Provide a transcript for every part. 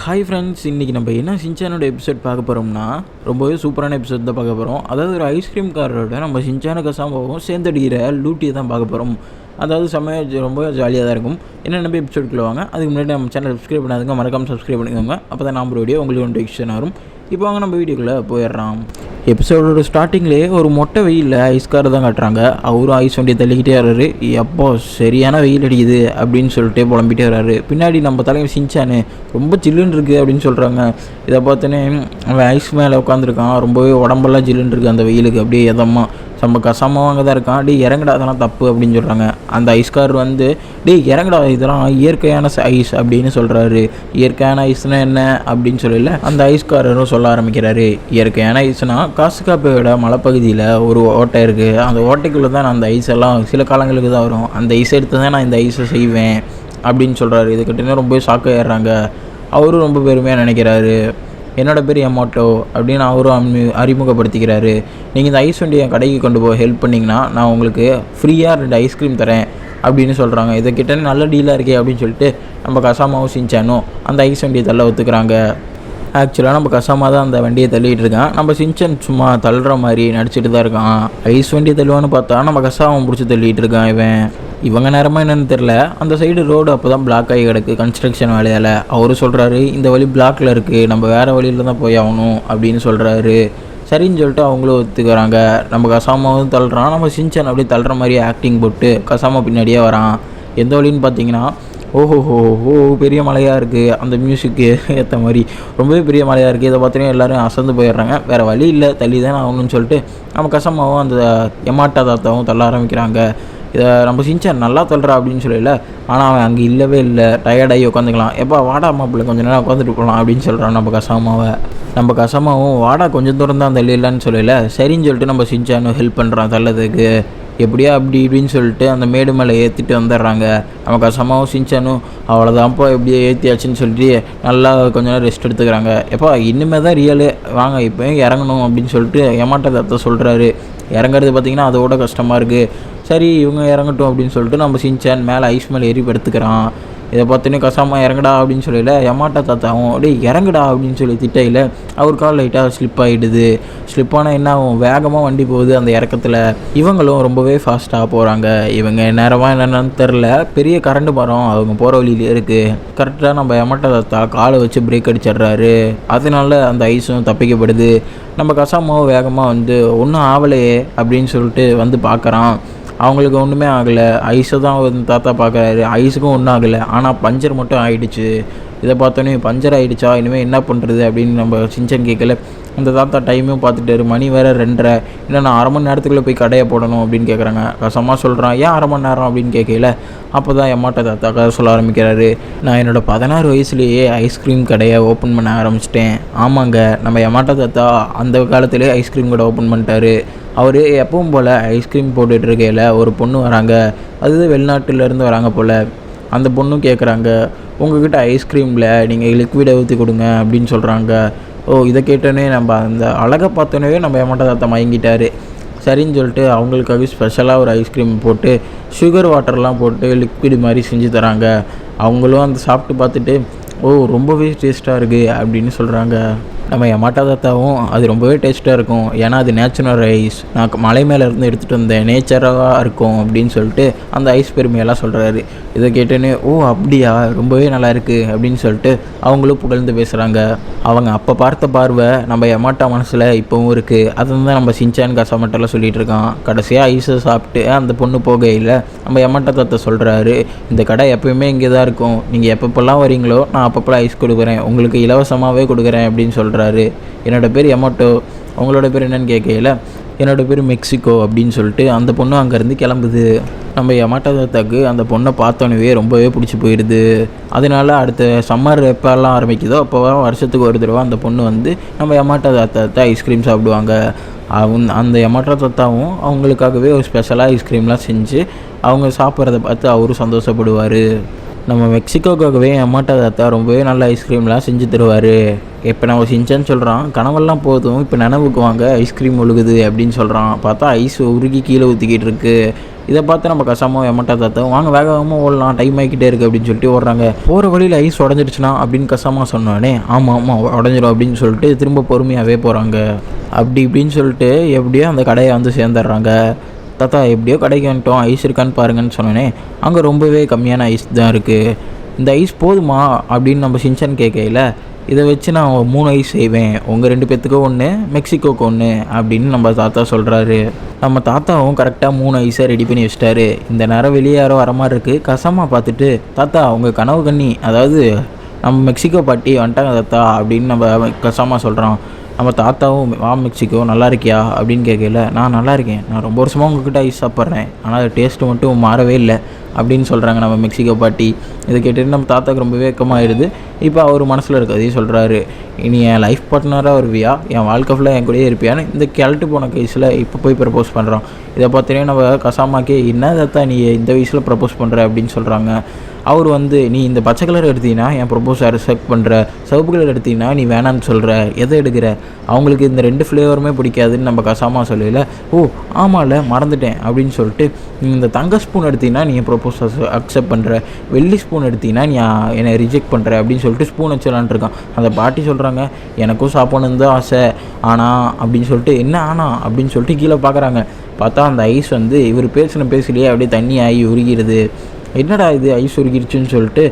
Hi friends, இன்றைக்கி நம்ம என்ன ஷின்சானோட எபிசோட் பார்க்க போகிறோம்னா ரொம்பவே சூப்பரான எபிசோட் தான் பார்க்க போகிறோம். அதாவது ஒரு ஐஸ்கிரீம் காரோட நம்ம ஷின்சான கசாமாவும் சேர்ந்தடிக்கிற லூட்டியை தான் பார்க்க போகிறோம். அதாவது செம்மையாக ரொம்ப ஜாலியாக தான் இருக்கும். என்னென்ன போய் எபிசோடுக்குள்ள வாங்க. அதுக்கு முன்னாடி நம்ம சேனல் சப்ஸ்கிரைப் பண்ணாதுங்க, மறக்காமல் சப்ஸ்கிரைப் பண்ணிக்கோங்க. அப்போ தான் நம்ம வீடியோ உங்களுக்கு நோட்டிஃபிகேஷன் வரும். இப்போ வாங்க நம்ம வீடியோக்குள்ளே போயிடுறோம். எபிசோடோட ஸ்டார்டிங்லேயே ஒரு மொட்டை வெயிலில் ஐஸ்கார் தான் காட்டுறாங்க. அவரும் ஐஸ் வண்டியை தள்ளிக்கிட்டே வர்றாரு. எப்போ சரியான வெயில் அடிக்குது அப்படின்னு சொல்லிட்டு புலம்பிட்டே வர்றாரு. பின்னாடி நம்ம தலைவர் ஷின்சானு ரொம்ப ஜில்லுன்னு இருக்குது அப்படின்னு சொல்கிறாங்க. இதை பார்த்தோன்னே அவன் ஐஸ் மேலே உட்காந்துருக்கான். ரொம்பவே உடம்பெல்லாம் ஜில்லுன்னு இருக்குது அந்த வெயிலுக்கு. அப்படியே எதமாக நம்ம கசாமாவும் அங்கே தான் இருக்கான். டே இறங்கடா, அதெல்லாம் தப்பு அப்படின்னு சொல்கிறாங்க. அந்த ஐஸ்கார் வந்து டே இறங்கடா, இதெல்லாம் இயற்கையான ஐஸ் அப்படின்னு சொல்கிறாரு. இயற்கையான ஐஸ்னால் என்ன அப்படின்னு சொல்லல அந்த ஐஸ்காரரும் சொல்ல ஆரம்பிக்கிறாரு. இயற்கையான ஐஸ்னால் காசுகாப்பையோட மலைப்பகுதியில் ஒரு ஓட்டை இருக்குது. அந்த ஓட்டைக்குள்ளே தான் நான் அந்த ஐஸ் எல்லாம் சில காலங்களுக்கு தான் வரும். அந்த ஐஸ் எடுத்து தான் நான் இந்த ஐஸை செய்வேன் அப்படின்னு சொல்கிறாரு. இது கிட்டே ரொம்ப ஷாக்காயிடுறாங்க. அவரும் ரொம்ப பெருமையாக நினைக்கிறாரு. என்னோட பேர் எமோட்டோ அப்படின்னு அவரும் அறிமுகப்படுத்திக்கிறாரு. நீங்கள் இந்த ஐஸ் வண்டியை கடைக்கு கொண்டு போய் ஹெல்ப் பண்ணிங்கன்னா நான் உங்களுக்கு ஃப்ரீயாக 2 ஐஸ்கிரீம் தரேன் அப்படின்னு சொல்கிறாங்க. இதை கிட்டே நல்ல டீலாக இருக்கே அப்படின்னு சொல்லிட்டு நம்ம கசாமாவும் ஷின்சானும் அந்த ஐஸ் வண்டியை தள்ள ஒத்துக்கிறாங்க. ஆக்சுவலாக நம்ம கசாமா தான் அந்த வண்டியை தள்ளிகிட்டு இருக்கான். நம்ம ஷின்சான் சும்மா தள்ளுற மாதிரி நடிச்சிட்டு தான் இருக்கான். ஐஸ் வண்டியை தள்ளுவான்னு பார்த்தா நம்ம கசாமா பிடிச்சி தள்ளிகிட்டு இருக்கான். இவங்க நேரமாக என்னென்னு தெரில. அந்த சைடு ரோடு அப்போ தான் பிளாக் ஆகி கிடக்கு கன்ஸ்ட்ரக்ஷன் வேலையால். அவரு சொல்கிறாரு இந்த வழி பிளாக்கில் இருக்குது, நம்ம வேறு வழியில் தான் போய் ஆகணும் அப்படின்னு சொல்கிறாரு. சரின்னு சொல்லிட்டு அவங்களும் ஒத்துக்கிறாங்க. நம்ம கசாமாவும் தள்ளுறான். நம்ம ஷின்சான் அப்படியே தள்ளுற மாதிரி ஆக்டிங் போட்டு கசாமா பின்னாடியே வரான். எந்த வழின்னு பார்த்தீங்கன்னா ஓஹோ பெரிய மலையாக இருக்குது. அந்த மியூசிக்கு ஏற்ற மாதிரி ரொம்பவே பெரிய மலையாக இருக்குது. இதை பார்த்தீங்கன்னா எல்லோரும் அசந்து போயிடுறாங்க. வேறு வழி இல்லை, தள்ளி தானே ஆகணும்னு சொல்லிட்டு நம்ம கசாமாவும் அந்த எமாட்டா தாத்தாவும் தள்ள ஆரம்பிக்கிறாங்க. இதை நம்ம ஷின்சான் நல்லா தள்ளுறா அப்படின்னு சொல்லல. ஆனால் அவன் அங்கே இல்லவே இல்லை. டயர்டாகி உட்காந்துக்கலாம். எப்போ வாடா மாப்பிள்ளை கொஞ்சம் நேரம் உட்காந்துட்டு போகலாம் அப்படின்னு சொல்கிறான் நம்ம கசாமாவை. நம்ம கசாமாவும் வாடா கொஞ்சம் தூரம் தான் தள்ளிடலான்னு சொல்லல. சரின்னு சொல்லிட்டு நம்ம ஷின்சானும் ஹெல்ப் பண்ணுறான் தள்ளதுக்கு. எப்படியா அப்படி இப்படின்னு சொல்லிட்டு அந்த மேடு மேலே ஏற்றிட்டு வந்துடுறாங்க. நம்ம கசாமாவும் ஷின்சானும் அவ்வளோதான்ப்பா எப்படியே ஏற்றியாச்சுன்னு சொல்லிட்டு நல்லா கொஞ்ச நேரம் ரெஸ்ட் எடுத்துக்கிறாங்க. எப்போ இன்னுமே தான் ரியலு, வாங்க இப்போயும் இறங்கணும் அப்படின்னு சொல்லிட்டு எமாட்டா தாத்தா சொல்கிறாரு. இறங்குறது பார்த்திங்கன்னா அதோட கஷ்டமாக இருக்குது. சரி இவங்க இறங்கட்டும் அப்படின்னு சொல்லிட்டு நம்ம ஷின்சான் மேலே ஐஸ் மேலே ஏறி படுத்துக்கிறான். இதை பார்த்தோன்னே கசாமா இறங்கடா அப்படின்னு சொல்லல. எமாட்டா தாத்தாவும் அப்படியே இறங்குடா அப்படின்னு சொல்லி திட்டையில் அவர் கால் லைட்டாக ஸ்லிப் ஆகிடுது. ஸ்லிப்பானால் என்ன ஆகும், வேகமாக வண்டி போகுது அந்த இறக்கத்தில். இவங்களும் ரொம்பவே ஃபாஸ்ட்டாக போகிறாங்க. இவங்க நேரமாக என்னென்னு தெரில. பெரிய கரண்ட் மரம் அவங்க போகிற வழியிலே இருக்குது. கரெக்டாக நம்ம எமாட்டா தாத்தா காலை வச்சு பிரேக் அடிச்சிடுறாரு. அதனால அந்த ஐஸும் தப்பிக்கப்படுது. நம்ம கசாமாவும் வேகமாக வந்து ஒன்றும் ஆகலையே அப்படின்னு சொல்லிட்டு வந்து பார்க்குறான். அவங்களுக்கு ஒன்றுமே ஆகலை. ஐஸை தான் தாத்தா பார்க்குறாரு. ஐஸுக்கும் ஒன்றும் ஆகலை. ஆனால் பஞ்சர் மட்டும் ஆகிடுச்சு. இதை பார்த்தோன்னே பஞ்சர் ஆகிடுச்சா, இனிமேல் என்ன பண்ணுறது அப்படின்னு நம்ம ஷின்சான் கேட்கல. அந்த தாத்தா டைமும் பார்த்துட்டாரு. மணி வேறு 2:30. இல்லை நான் 1/2 மணி நேரத்துக்குள்ளே போய் கடையை போடணும் அப்படின்னு கேட்குறாங்க. கசமா சொல்கிறான். ஏன் 1/2 மணி நேரம் அப்படின்னு கேட்கல. அப்போ தான் எமாட்டா தாத்தா கதை சொல்ல ஆரம்பிக்கிறாரு. நான் என்னோடய 16 வயசுலேயே ஐஸ்கிரீம் கடையை ஓப்பன் பண்ண ஆரம்பிச்சிட்டேன். ஆமாங்க, நம்ம எமாட்டா தாத்தா அந்த காலத்துலேயே ஐஸ்கிரீம் கடை ஓப்பன் பண்ணிட்டாரு. அவர் எப்பவும் போல் ஐஸ்கிரீம் போட்டுட்டு இருக்கையில் ஒரு பொண்ணு வராங்க. அது வெளிநாட்டிலேருந்து வராங்க போல். அந்த பொண்ணும் கேட்குறாங்க, உங்கள்கிட்ட ஐஸ்கிரீமில் நீங்கள் லிக்விடை ஊற்றி கொடுங்க அப்படின்னு சொல்கிறாங்க. இதை கேட்டோன்னே நம்ம அந்த அழகை பார்த்தோன்னே நம்ம எமாட்டா தாத்தா மயங்கிட்டார். சரின்னு சொல்லிட்டு அவங்களுக்காக ஸ்பெஷலாக ஒரு ஐஸ்கிரீம் போட்டு சுகர் வாட்டர்லாம் போட்டு லிக்விட் மாதிரி செஞ்சு தராங்க. அவங்களும் அந்த சாப்பிட்டு பார்த்துட்டு ரொம்பவே டேஸ்ட்டாக இருக்குது அப்படின்னு சொல்கிறாங்க. நம்ம எமாட்டா தாத்தாவும் அது ரொம்பவே டேஸ்ட்டாக இருக்கும், ஏன்னா அது நேச்சுரல் ஐஸ், நான் மலை மேலே இருந்து எடுத்துகிட்டு வந்தேன், நேச்சராக இருக்கும் அப்படின்னு சொல்லிட்டு அந்த ஐஸ் பெருமையெல்லாம் சொல்கிறாரு. இதை கேட்டோன்னே அப்படியா, ரொம்பவே நல்லா இருக்குது அப்படின்னு சொல்லிட்டு அவங்களும் புகழ்ந்து பேசுகிறாங்க. அவங்க அப்போ பார்த்த பார்வை நம்ம எமாட்டா மனசில் இப்போவும் இருக்குது. அதை தான் நம்ம ஷின்சான் கசாமட்டெல்லாம் சொல்லிகிட்டு இருக்கான். கடைசியாக ஐஸை சாப்பிட்டு அந்த பொண்ணு போகையில் நம்ம எமாட்டா தாத்தா சொல்கிறாரு, இந்த கடை எப்போயுமே இங்கே தான் இருக்கும், நீங்கள் எப்பப்பெல்லாம் வரீங்களோ நான் அப்பப்போ ஐஸ் கொடுக்குறேன், உங்களுக்கு இலவசமாகவே கொடுக்குறேன் அப்படின்னு சொல்கிறாரு. என்னோடய பேர் எமோட்டோ, உங்களோட பேர் என்னன்னு கேட்கல. என்னோடய பேர் மெக்சிகோ அப்படின்னு சொல்லிட்டு அந்த பொண்ணு அங்கேருந்து கிளம்புது. நம்ம எமாட்டா தாத்தாக்கு அந்த பொண்ணை பார்த்தோன்னே ரொம்பவே பிடிச்சி போயிடுது. அதனால அடுத்த சம்மர் எப்போல்லாம் ஆரம்பிக்குதோ அப்போ வருஷத்துக்கு ஒரு தடவை அந்த பொண்ணு வந்து நம்ம எமாட்டா தாத்தா ஐஸ்கிரீம் சாப்பிடுவாங்க. அந்த எமாட்டா தாத்தாவும் அவங்களுக்காகவே ஒரு ஸ்பெஷலாக ஐஸ்கிரீம்லாம் செஞ்சு அவங்க சாப்பிட்றத பார்த்து அவரும் சந்தோஷப்படுவார். நம்ம மெக்சிகோக்காகவே எமாட்டா தாத்தா ரொம்பவே நல்ல ஐஸ்கிரீம்லாம் செஞ்சு தருவார். இப்போ நம்ம ஷின்சான் சொல்கிறான், கனவெல்லாம் போதும், இப்போ நினைவுக்கு வாங்க ஐஸ்கிரீம் ஒழுகுது அப்படின்னு சொல்கிறான். பார்த்தா ஐஸ் உருகி கீழே ஊற்றிக்கிட்டு இருக்கு. இதை பார்த்து நம்ம கசாமாவும் எமட்டா தாத்தாவும் வாங்க வேக வேகமாக ஓடலாம், டைம் ஆகிக்கிட்டே இருக்குது அப்படின்னு சொல்லிட்டு ஓடுறாங்க. போகிற வழியில் ஐஸ் உடஞ்சிடுச்சுனா அப்படின்னு கசாமா சொன்னோடனே ஆமாம் உடஞ்சிடும் அப்படின்னு சொல்லிட்டு திரும்ப பொறுமையாகவே போகிறாங்க. அப்படி இப்படின்னு சொல்லிட்டு எப்படியோ அந்த கடையை வந்து சேர்ந்துடுறாங்க. தாத்தா எப்படியோ கடைக்கு வந்துட்டோம், ஐஸ் இருக்கான்னு பாருங்கன்னு சொன்னோன்னே அங்கே ரொம்பவே கம்மியான ஐஸ் தான் இருக்குது. இந்த ஐஸ் போதுமா அப்படின்னு நம்ம ஷின்சான் கேட்கையில் இதை வச்சு நான் 3 ஐஸ் செய்வேன், உங்கள் 2 பேர்த்துக்கும் 1, மெக்சிகோக்கு 1 அப்படின்னு நம்ம தாத்தா சொல்கிறாரு. நம்ம தாத்தாவும் கரெக்டாக 3 ஐஸை ரெடி பண்ணி வச்சிட்டாரு. இந்த நேரம் வெளியே யாரோ வர மாதிரி இருக்குது. கசாமா பார்த்துட்டு தாத்தா உங்கள் கனவு கண்ணி அதாவது நம்ம மெக்சிகோ பாட்டி வந்துட்டாங்க தாத்தா அப்படின்னு நம்ம கசாமா சொல்கிறோம். நம்ம தாத்தாவும் வா மெக்சிகோ நல்லா இருக்கியா அப்படின்னு கேட்கல, நான் நல்லா இருக்கேன், நான் ரொம்ப வருஷமாக உங்ககிட்ட ஐஸ் சாப்பிட்றேன், ஆனால் அது டேஸ்ட்டு மட்டும் மாறவே இல்லை அப்படின்னு சொல்கிறாங்க நம்ம மெக்சிகோ பாட்டி. இதை கேட்டுட்டு நம்ம தாத்தாவுக்கு ரொம்ப வேக்கமாகிடுது. இப்போ அவர் மனசில் இருக்கிறதையும் சொல்கிறாரு, இனி என் லைஃப் பார்ட்னராக வருவியா, என் வாழ்க்கை ஃபுல்லாக என் கூடயே இருப்பியான்னு இந்த கிளட்டு போன கேஸில் இப்போ போய் ப்ரப்போஸ் பண்ணுறோம். இதை பார்த்தீங்கன்னா நம்ம கசாமாக்கே என்ன தாத்தா நீ இந்த வயசில் ப்ரப்போஸ் பண்ணுற அப்படின்னு சொல்கிறாங்க. அவர் வந்து நீ இந்த பச்சை கலர் எடுத்தீங்கன்னா என் ப்ரப்போஸை ரெஸ்பெக்ட் பண்ணுற, சிவப்பு கலர் எடுத்தீங்கன்னா நீ வேணான்னு சொல்கிற, எதை எடுக்கிற, அவங்களுக்கு இந்த 2 ஃப்ளேவருமே பிடிக்காதுன்னு நம்ம கசாமா சொல்லல. ஓ ஆமாம்ல மறந்துட்டேன் அப்படின்னு சொல்லிட்டு நீ இந்த தங்க ஸ்பூன் எடுத்தீங்கன்னா நீ என் ப்ரப்போஸை அக்செப்ட் பண்ணுற, வெள்ளி ஸ்பூன் எடுத்தீங்கன்னா நீ என்னை ரிஜெக்ட் பண்ணுற அப்படின்னு சொல்லிட்டு ஸ்பூன் வச்சலான் இருக்கான். அந்த பாட்டி சொல்கிறாங்க எனக்கும் சாப்பிடணுன்னு தான் ஆசை, ஆனால் அப்படின்னு சொல்லிட்டு என்ன ஆனா அப்படின்னு சொல்லிட்டு கீழே பார்க்குறாங்க. பார்த்தா அந்த ஐஸ் வந்து இவர் பேசிலேயே அப்படியே தண்ணி ஆகி உருகிறது. என்னடா இது ஐஸ் உருகிருச்சுன்னு சொல்லிட்டு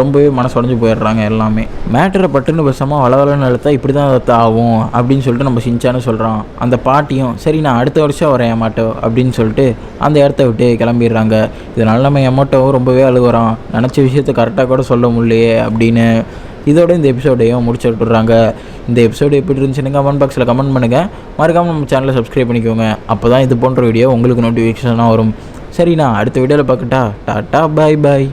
ரொம்பவே மனசு உடஞ்சி போயிடுறாங்க எல்லாமே. மேட்டரை பட்டுன்னு பேசாமல் வளவலன்னு எழுத்தா இப்படி தான் ஆகும் அப்படின்னு சொல்லிட்டு நம்ம ஷின்சான்னு சொல்கிறான். அந்த பாட்டியும் சரி நான் அடுத்த வருஷம் வரேன் எமாட்டோ அப்படின்னு சொல்லிட்டு அந்த இடத்த விட்டு கிளம்பிடுறாங்க. இதனால் நம்ம எமாட்டோவும் ரொம்பவே அழுகுறான், நினச்ச விஷயத்த கரெக்டாக கூட சொல்ல முடியலையே அப்படின்னு. இதோட இந்த எபிசோடையும் முடிச்சு விட்டுறாங்க. இந்த எபிசோடு எப்படி இருந்துச்சுன்னு கமெண்ட் பாக்ஸில் கமெண்ட் பண்ணுங்கள். மறக்காமல் நம்ம சேனலை சப்ஸ்கிரைப் பண்ணிக்கோங்க, அப்போ தான் இது போன்ற வீடியோ உங்களுக்கு நோட்டிஃபிகேஷனாக வரும். சரி நான் அடுத்த வீடியோவில் பார்க்கட்டா. டாட்டா பாய் பாய்.